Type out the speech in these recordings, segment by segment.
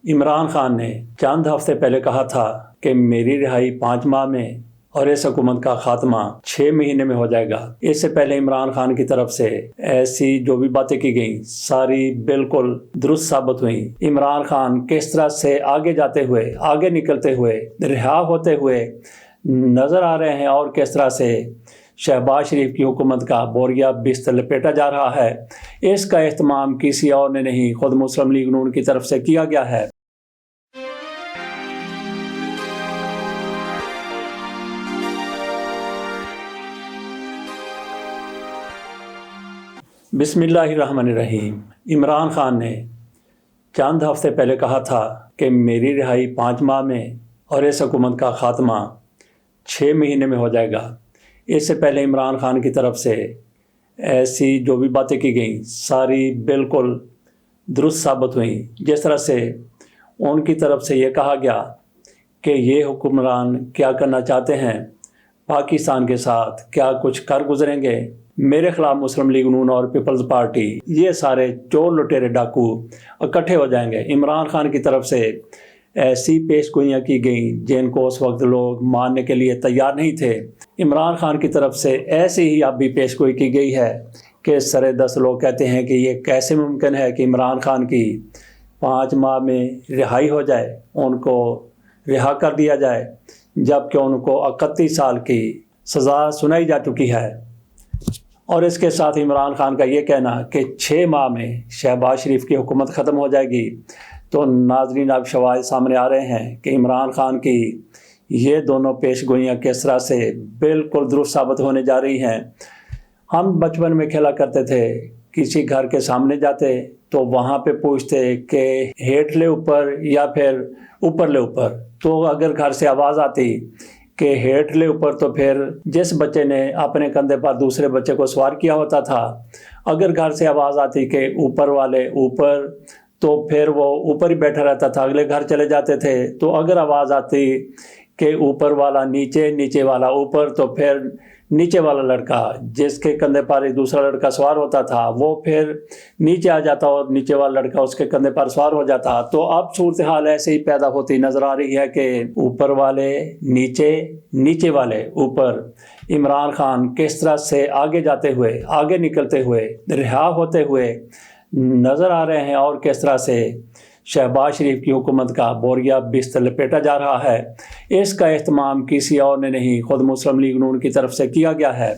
عمران خان نے چند ہفتے پہلے کہا تھا کہ میری رہائی 5 ماہ میں اور اس حکومت کا خاتمہ 6 مہینے میں ہو جائے گا۔ اس سے پہلے عمران خان کی طرف سے ایسی جو بھی باتیں کی گئیں ساری بالکل درست ثابت ہوئیں۔ عمران خان کس طرح سے آگے جاتے ہوئے، آگے نکلتے ہوئے، رہا ہوتے ہوئے نظر آ رہے ہیں اور کس طرح سے شہباز شریف کی حکومت کا بوریا بستر لپیٹا جا رہا ہے۔ اس کا اہتمام کسی اور نے نہیں، خود مسلم لیگ نون کی طرف سے کیا گیا ہے۔ بسم اللہ الرحمن الرحیم۔ عمران خان نے چند ہفتے پہلے کہا تھا کہ میری رہائی 5 ماہ میں اور اس حکومت کا خاتمہ 6 مہینے میں ہو جائے گا۔ اس سے پہلے عمران خان کی طرف سے ایسی جو بھی باتیں کی گئیں ساری بالکل درست ثابت ہوئیں۔ جس طرح سے ان کی طرف سے یہ کہا گیا کہ یہ حکمران کیا کرنا چاہتے ہیں پاکستان کے ساتھ، کیا کچھ کر گزریں گے۔ میرے خلاف مسلم لیگ نون اور پیپلز پارٹی یہ سارے چور لٹیرے ڈاکو اکٹھے ہو جائیں گے۔ عمران خان کی طرف سے ایسی پیش گوئیاں کی گئیں جن کو اس وقت لوگ ماننے کے لیے تیار نہیں تھے۔ عمران خان کی طرف سے ایسی ہی اب بھی پیش گوئی کی گئی ہے کہ سرے 10 لوگ کہتے ہیں کہ یہ کیسے ممکن ہے کہ عمران خان کی 5 ماہ میں رہائی ہو جائے، ان کو رہا کر دیا جائے، جبکہ ان کو 31 سال کی سزا سنائی جا چکی ہے۔ اور اس کے ساتھ عمران خان کا یہ کہنا کہ 6 ماہ میں شہباز شریف کی حکومت ختم ہو جائے گی، تو ناظرین اب شواہد سامنے آ رہے ہیں کہ عمران خان کی یہ دونوں پیش گوئیاں کس طرح سے بالکل درست ثابت ہونے جا رہی ہیں۔ ہم بچپن میں کھیلا کرتے تھے، کسی گھر کے سامنے جاتے تو وہاں پہ پوچھتے کہ ہیٹھ لے اوپر یا پھر اوپر لے اوپر، تو اگر گھر سے آواز آتی کہ ہیٹھ لے اوپر تو پھر جس بچے نے اپنے کندھے پر دوسرے بچے کو سوار کیا ہوتا تھا، اگر گھر سے آواز آتی کہ اوپر والے اوپر تو پھر وہ اوپر ہی بیٹھا رہتا تھا، اگلے گھر چلے جاتے تھے۔ تو اگر آواز آتی کہ اوپر والا نیچے، نیچے والا اوپر، تو پھر نیچے والا لڑکا جس کے کندھے پر دوسرا لڑکا سوار ہوتا تھا وہ پھر نیچے آ جاتا اور نیچے والا لڑکا اس کے کندھے پر سوار ہو جاتا۔ تو اب صورتحال ایسے ہی پیدا ہوتی نظر آ رہی ہے کہ اوپر والے نیچے، نیچے والے اوپر۔ عمران خان کس طرح سے آگے جاتے ہوئے، آگے نکلتے ہوئے، رہا ہوتے ہوئے نظر آ رہے ہیں اور کس طرح سے شہباز شریف کی حکومت کا بوریا بستر لپیٹا جا رہا ہے۔ اس کا اہتمام کسی اور نے نہیں، خود مسلم لیگ نون کی طرف سے کیا گیا ہے۔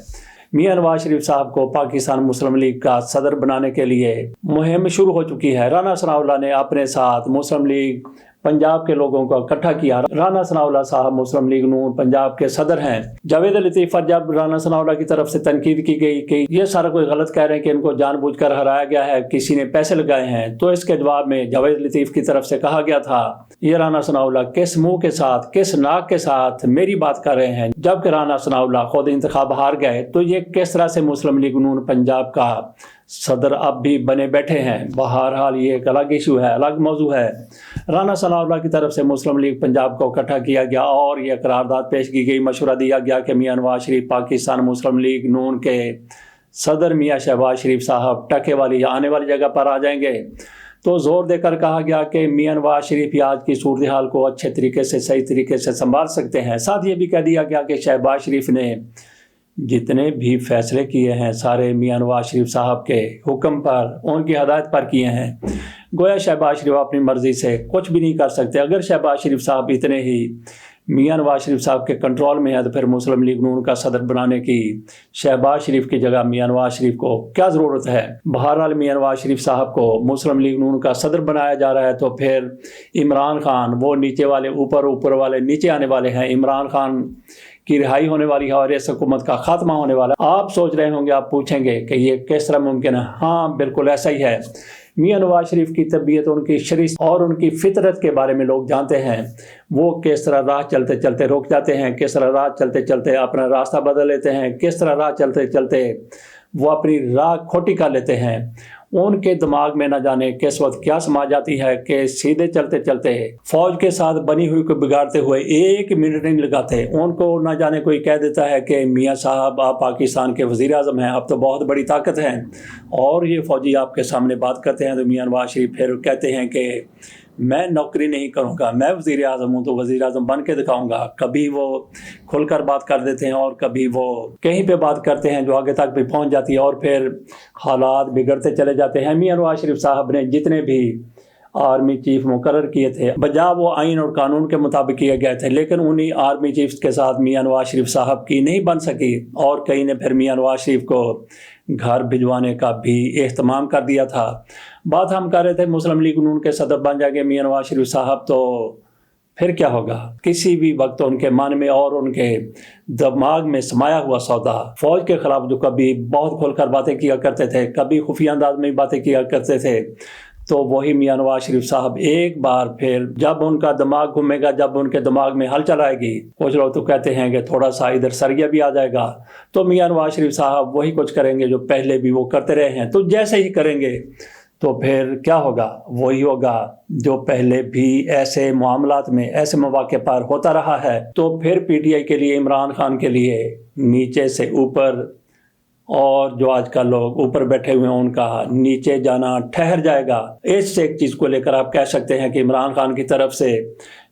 میاں نواز شریف صاحب کو پاکستان مسلم لیگ کا صدر بنانے کے لیے مہم شروع ہو چکی ہے۔ رانا ثناءاللہ نے اپنے ساتھ مسلم لیگ پنجاب کے لوگوں کو اکٹھا کیا۔ رانا ثناءاللہ صاحب مسلم لیگ نون پنجاب کے صدر ہیں۔ جاوید لطیف پر جب رانا ثناءاللہ کی طرف سے تنقید کی گئی کہ یہ سارا کوئی غلط کہہ رہے ہیں کہ ان کو جان بوجھ کر ہرایا گیا ہے، کسی نے پیسے لگائے ہیں، تو اس کے جواب میں جاوید لطیف کی طرف سے کہا گیا تھا یہ رانا ثناءاللہ کس منہ کے ساتھ، کس ناک کے ساتھ میری بات کر رہے ہیں، جبکہ رانا ثناءاللہ خود انتخاب ہار گئے، تو یہ کس طرح سے مسلم لیگ نون پنجاب کا صدر اب بھی بنے بیٹھے ہیں۔ بہرحال یہ ایک الگ ایشو ہے، الگ موضوع ہے۔ رانا ثناءاللہ کی طرف سے مسلم لیگ پنجاب کو اکٹھا کیا گیا اور یہ قرارداد پیش کی گئی، مشورہ دیا گیا کہ میاں نواز شریف پاکستان مسلم لیگ نون کے صدر میاں شہباز شریف صاحب ٹکے والی آنے والی جگہ پر آ جائیں گے۔ تو زور دے کر کہا گیا کہ میاں نواز شریف ہی آج کی صورتحال کو اچھے طریقے سے، صحیح طریقے سے سنبھال سکتے ہیں۔ ساتھ یہ بھی کہہ دیا گیا کہ شہباز شریف نے جتنے بھی فیصلے کیے ہیں سارے میاں نواز شریف صاحب کے حکم پر، ان کی ہدایت پر کیے ہیں۔ گویا شہباز شریف اپنی مرضی سے کچھ بھی نہیں کر سکتے۔ اگر شہباز شریف صاحب اتنے ہی میاں نواز شریف صاحب کے کنٹرول میں ہے تو پھر مسلم لیگ نون کا صدر بنانے کی شہباز شریف کی جگہ میاں نواز شریف کو کیا ضرورت ہے۔ بہرحال میاں نواز شریف صاحب کو مسلم لیگ نون کا صدر بنایا جا رہا ہے، تو پھر عمران خان وہ نیچے والے اوپر، اوپر والے نیچے آنے والے ہیں۔ عمران خان کی رہائی ہونے والی ہے اور اس حکومت کا خاتمہ ہونے والا ہے۔ آپ سوچ رہے ہوں گے، آپ پوچھیں گے کہ یہ کس طرح ممکن ہے۔ ہاں بالکل ایسا ہی ہے۔ میاں نواز شریف کی طبیعت، ان کی شریف اور ان کی فطرت کے بارے میں لوگ جانتے ہیں۔ وہ کس طرح راہ چلتے چلتے رک جاتے ہیں، کس طرح راہ چلتے چلتے اپنا راستہ بدل لیتے ہیں، کس طرح راہ چلتے چلتے وہ اپنی راہ کھوٹی کر لیتے ہیں۔ ان کے دماغ میں نہ جانے کس وقت کیا سما جاتی ہے کہ سیدھے چلتے چلتے فوج کے ساتھ بنی ہوئی کو بگاڑتے ہوئے 1 منٹ نہیں لگاتے۔ ان کو نہ جانے کوئی کہہ دیتا ہے کہ میاں صاحب آپ پاکستان کے وزیر اعظم ہیں، آپ تو بہت بڑی طاقت ہیں، اور یہ فوجی آپ کے سامنے بات کرتے ہیں تو میاں نواز شریف پھر کہتے ہیں کہ میں نوکری نہیں کروں گا، میں وزیر اعظم ہوں تو وزیر اعظم بن کے دکھاؤں گا۔ کبھی وہ کھل کر بات کر دیتے ہیں اور کبھی وہ کہیں پہ بات کرتے ہیں جو آگے تک بھی پہنچ جاتی ہے اور پھر حالات بگڑتے چلے جاتے ہیں۔ میاں نواز شریف صاحب نے جتنے بھی آرمی چیف مقرر کیے تھے بجا وہ آئین اور قانون کے مطابق کیے گئے تھے، لیکن انہی آرمی چیف کے ساتھ میاں نواز شریف صاحب کی نہیں بن سکی، اور کئی نے پھر میاں نواز شریف کو گھر بھجوانے کا بھی اہتمام کر دیا تھا۔ بات ہم کر رہے تھے مسلم لیگ نون کے صدر بن جائیں گے میاں نواز شریف صاحب، تو پھر کیا ہوگا؟ کسی بھی وقت ان کے من میں اور ان کے دماغ میں سمایا ہوا سودا فوج کے خلاف جو کبھی بہت کھل کر باتیں کیا کرتے تھے، کبھی خفیہ انداز میں باتیں کیا کرتے تھے، تو وہی میاں نواز شریف صاحب ایک بار پھر جب ان کا دماغ گھومے گا، جب ان کے دماغ میں ہلچل آئے گی، کچھ لوگ تو کہتے ہیں کہ تھوڑا سا ادھر سریا بھی آ جائے گا، تو میاں نواز شریف صاحب وہی کچھ کریں گے جو پہلے بھی وہ کرتے رہے ہیں۔ تو جیسے ہی کریں گے تو پھر کیا ہوگا؟ وہی ہوگا جو پہلے بھی ایسے معاملات میں ایسے مواقع پر ہوتا رہا ہے۔ تو پھر پی ٹی آئی کے لیے، عمران خان کے لیے نیچے سے اوپر، اور جو آج کل لوگ اوپر بیٹھے ہوئے ہیں ان کا نیچے جانا ٹھہر جائے گا۔ اس سے ایک چیز کو لے کر آپ کہہ سکتے ہیں کہ عمران خان کی طرف سے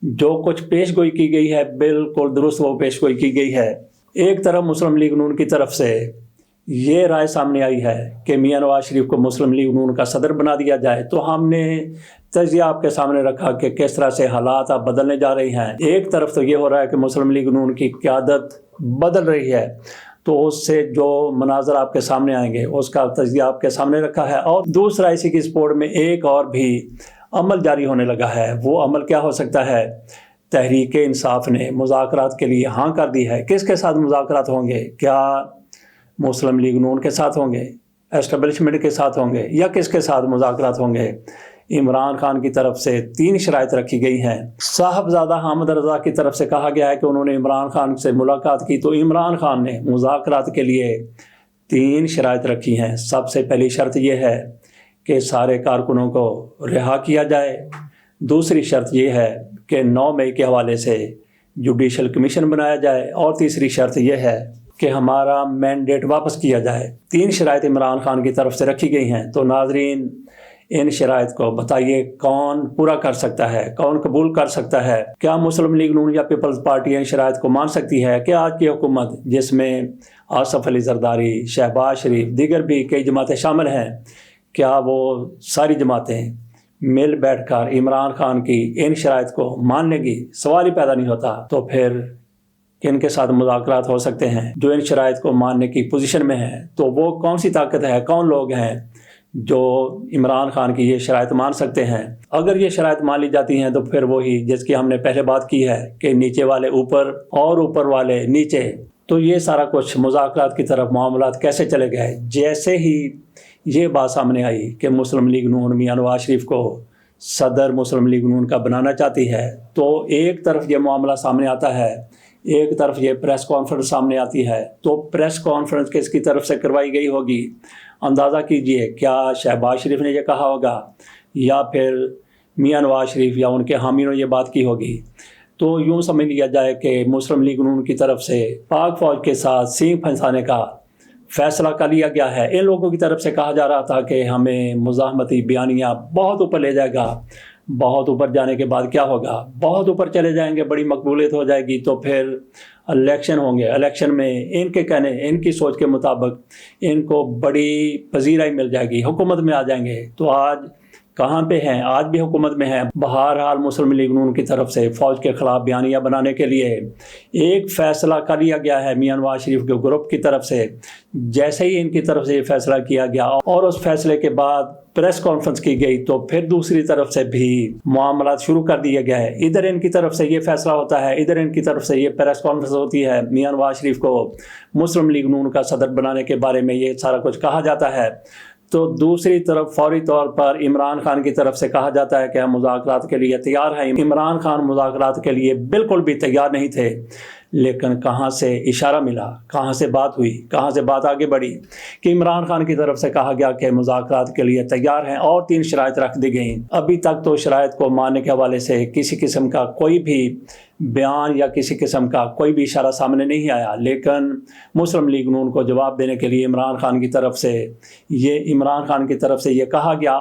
جو کچھ پیش گوئی کی گئی ہے بالکل درست وہ پیش گوئی کی گئی ہے۔ ایک طرف مسلم لیگ نون کی طرف سے یہ رائے سامنے آئی ہے کہ میاں نواز شریف کو مسلم لیگ نون کا صدر بنا دیا جائے، تو ہم نے تجزیہ آپ کے سامنے رکھا کہ کس طرح سے حالات اب بدلنے جا رہی ہیں۔ ایک طرف تو یہ ہو رہا ہے کہ مسلم لیگ نون کی قیادت بدل رہی ہے، تو اس سے جو مناظر آپ کے سامنے آئیں گے اس کا تجزیہ آپ کے سامنے رکھا ہے۔ اور دوسرا اسی کی سپورٹ میں ایک اور بھی عمل جاری ہونے لگا ہے۔ وہ عمل کیا ہو سکتا ہے؟ تحریک انصاف نے مذاکرات کے لیے ہاں کر دی ہے۔ کس کے ساتھ مذاکرات ہوں گے؟ کیا مسلم لیگ نون کے ساتھ ہوں گے، اسٹیبلشمنٹ کے ساتھ ہوں گے، یا کس کے ساتھ مذاکرات ہوں گے؟ عمران خان کی طرف سے 3 شرائط رکھی گئی ہیں۔ صاحبزادہ حامد رضا کی طرف سے کہا گیا ہے کہ انہوں نے عمران خان سے ملاقات کی، تو عمران خان نے مذاکرات کے لیے 3 شرائط رکھی ہیں۔ سب سے پہلی شرط یہ ہے کہ سارے کارکنوں کو رہا کیا جائے۔ دوسری شرط یہ ہے کہ 9 مئی کے حوالے سے جوڈیشل کمیشن بنایا جائے، اور تیسری شرط یہ ہے کہ ہمارا مینڈیٹ واپس کیا جائے۔ 3 شرائط عمران خان کی طرف سے رکھی گئی ہیں۔ تو ناظرین، ان شرائط کو بتائیے کون پورا کر سکتا ہے، کون قبول کر سکتا ہے؟ کیا مسلم لیگ نون یا پیپلز پارٹی ان شرائط کو مان سکتی ہے کہ آج کی حکومت، جس میں آصف علی زرداری، شہباز شریف، دیگر بھی کئی جماعتیں شامل ہیں، کیا وہ ساری جماعتیں مل بیٹھ کر عمران خان کی ان شرائط کو مان لیں گی؟ سوال ہی پیدا نہیں ہوتا۔ تو پھر کن کے ساتھ مذاکرات ہو سکتے ہیں جو ان شرائط کو ماننے کی پوزیشن میں ہیں؟ تو وہ کون سی طاقت ہے، کون لوگ ہیں جو عمران خان کی یہ شرائط مان سکتے ہیں؟ اگر یہ شرائط مان لی جاتی ہیں تو پھر وہی جس کی ہم نے پہلے بات کی ہے کہ نیچے والے اوپر اور اوپر والے نیچے، تو یہ سارا کچھ مذاکرات کی طرف معاملات کیسے چلے گئے؟ جیسے ہی یہ بات سامنے آئی کہ مسلم لیگ نون میاں نواز شریف کو صدر مسلم لیگ نون کا بنانا چاہتی ہے، تو ایک طرف یہ معاملہ سامنے آتا ہے، ایک طرف یہ پریس کانفرنس سامنے آتی ہے۔ تو پریس کانفرنس کس کی طرف سے کروائی گئی ہوگی؟ اندازہ کیجئے، کیا شہباز شریف نے یہ کہا ہوگا، یا پھر میاں نواز شریف یا ان کے حامیوں نے یہ بات کی ہوگی؟ تو یوں سمجھ لیا جائے کہ مسلم لیگ نون کی طرف سے پاک فوج کے ساتھ سینگ پھنسانے کا فیصلہ کر لیا گیا ہے۔ ان لوگوں کی طرف سے کہا جا رہا تھا کہ ہمیں مزاحمتی بیانیہ بہت اوپر لے جائے گا، بہت اوپر جانے کے بعد کیا ہوگا؟ بہت اوپر چلے جائیں گے، بڑی مقبولیت ہو جائے گی، تو پھر الیکشن ہوں گے، الیکشن میں ان کے کہنے، ان کی سوچ کے مطابق ان کو بڑی پذیرائی مل جائے گی، حکومت میں آ جائیں گے۔ تو آج کہاں پہ ہیں؟ آج بھی حکومت میں ہیں۔ بہرحال مسلم لیگ نون کی طرف سے فوج کے خلاف بیانیہ بنانے کے لیے ایک فیصلہ کر لیا گیا ہے میاں نواز شریف کے گروپ کی طرف سے۔ جیسے ہی ان کی طرف سے یہ فیصلہ کیا گیا اور اس فیصلے کے بعد پریس کانفرنس کی گئی، تو پھر دوسری طرف سے بھی معاملات شروع کر دیا گیا ہے۔ ادھر ان کی طرف سے یہ فیصلہ ہوتا ہے، ادھر ان کی طرف سے یہ پریس کانفرنس ہوتی ہے، میاں نواز شریف کو مسلم لیگ نون کا صدر بنانے کے بارے میں یہ سارا کچھ کہا جاتا ہے۔ تو دوسری طرف فوری طور پر عمران خان کی طرف سے کہا جاتا ہے کہ ہم مذاکرات کے لیے تیار ہیں۔ عمران خان مذاکرات کے لیے بالکل بھی تیار نہیں تھے، لیکن کہاں سے اشارہ ملا، کہاں سے بات ہوئی، کہاں سے بات آگے بڑھی کہ عمران خان کی طرف سے کہا گیا کہ مذاکرات کے لیے تیار ہیں، اور 3 شرائط رکھ دی گئیں۔ ابھی تک تو شرائط کو ماننے کے حوالے سے کسی قسم کا کوئی بھی بیان یا کسی قسم کا کوئی بھی اشارہ سامنے نہیں آیا، لیکن مسلم لیگ نون کو جواب دینے کے لیے عمران خان کی طرف سے یہ کہا گیا،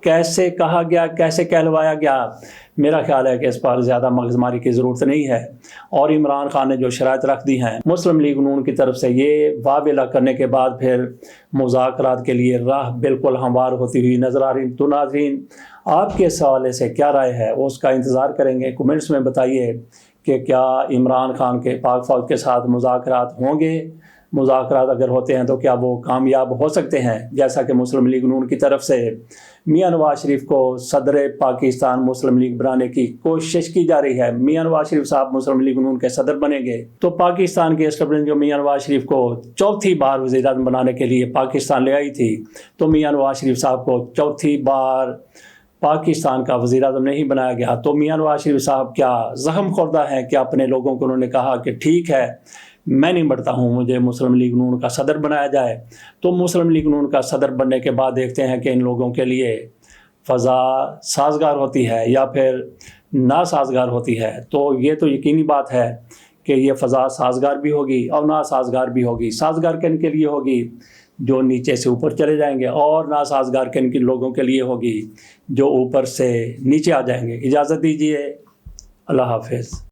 کیسے کہلوایا گیا، میرا خیال ہے کہ اس پر زیادہ مغز ماری کی ضرورت نہیں ہے۔ اور عمران خان نے جو شرائط رکھ دی ہیں مسلم لیگ نون کی طرف سے، یہ واویلا کرنے کے بعد پھر مذاکرات کے لیے راہ بالکل ہموار ہوتی ہوئی نظر آ رہی۔ تو ناظرین، آپ کے اس حوالے سے کیا رائے ہے اس کا انتظار کریں گے، کومنٹس میں بتائیے کہ کیا عمران خان کے پاک فوج کے ساتھ مذاکرات ہوں گے، مذاکرات اگر ہوتے ہیں تو کیا وہ کامیاب ہو سکتے ہیں، جیسا کہ مسلم لیگ نون کی طرف سے میاں نواز شریف کو صدر پاکستان مسلم لیگ بنانے کی کوشش کی جا رہی ہے۔ میاں نواز شریف صاحب مسلم لیگ نون کے صدر بنیں گے تو پاکستان کی اسٹیبلشمنٹ جو میاں نواز شریف کو چوتھی بار وزیر اعظم بنانے کے لیے پاکستان لے آئی تھی، تو میاں نواز شریف صاحب کو چوتھی بار پاکستان کا وزیر اعظم نہیں بنایا گیا، تو میاں نواز شریف صاحب کیا زخم خوردہ ہیں کہ اپنے لوگوں کو انہوں نے کہا کہ ٹھیک ہے میں نہیں بڑھتا ہوں، مجھے مسلم لیگ نون کا صدر بنایا جائے۔ تو مسلم لیگ نون کا صدر بننے کے بعد دیکھتے ہیں کہ ان لوگوں کے لیے فضا سازگار ہوتی ہے یا پھر ناسازگار ہوتی ہے۔ تو یہ تو یقینی بات ہے کہ یہ فضا سازگار بھی ہوگی اور ناسازگار بھی ہوگی۔ سازگار کن کے لیے ہوگی جو نیچے سے اوپر چلے جائیں گے، اور ناسازگار کن لوگوں کے لیے ہوگی جو اوپر سے نیچے آ جائیں گے۔ اجازت دیجیے، اللہ حافظ۔